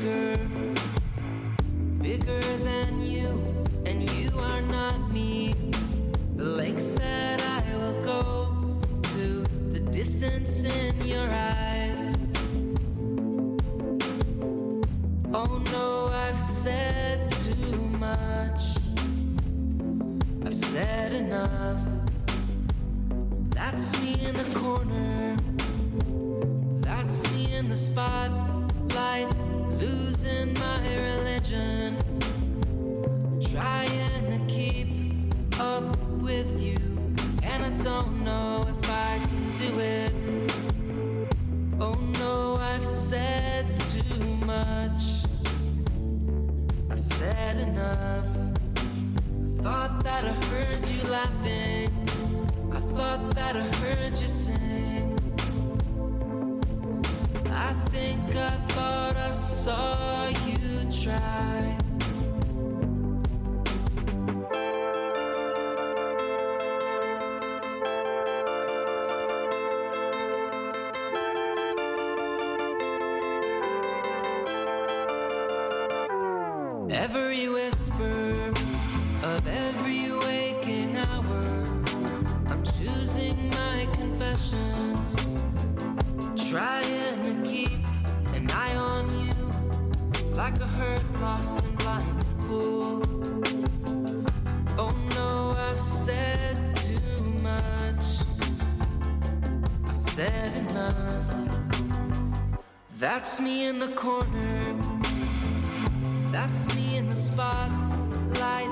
bigger, bigger than you, and you are not me. The lengths that I will go to, the distance in your eyes. Oh no, I've said too much, I've said enough. That's me in the corner, that's me in the spotlight, losing my religion, trying to keep up with you, and I don't know if I can do it. Oh no, I've said too much, I've said enough. I thought that I heard you laughing, I thought that I heard you sing. I think I thought I saw you try. Every whisper of every waking hour, I'm choosing my confessions, trying to keep an eye on you, like a hurt, lost and blind fool. Oh no, I've said too much, I've said enough. That's me in the corner, that's me in the spotlight,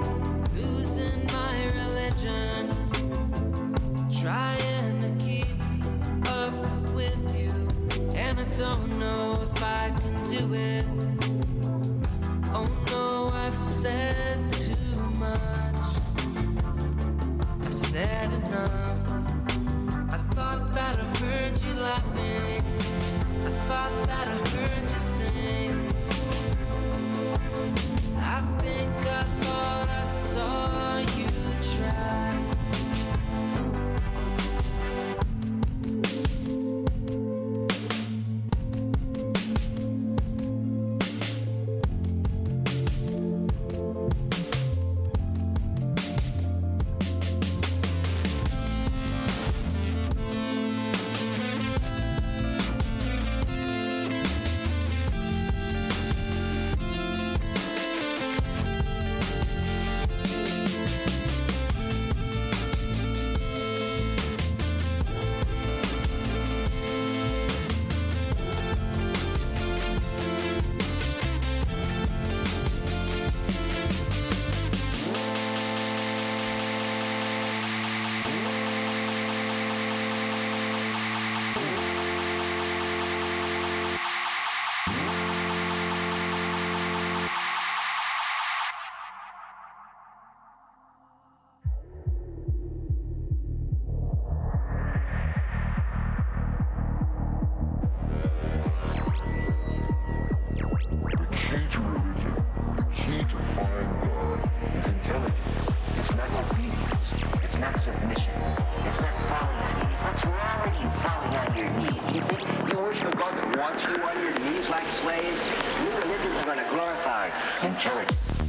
losing my religion, trying to keep up with you, and I don't know if I can do it. Oh no, I've said too much, I've said enough. I thought that I heard you laughing, I thought that I heard you sing. I think I thought I saw you try. Wants you on your knees like slaves, you religions are going to glorify intelligence.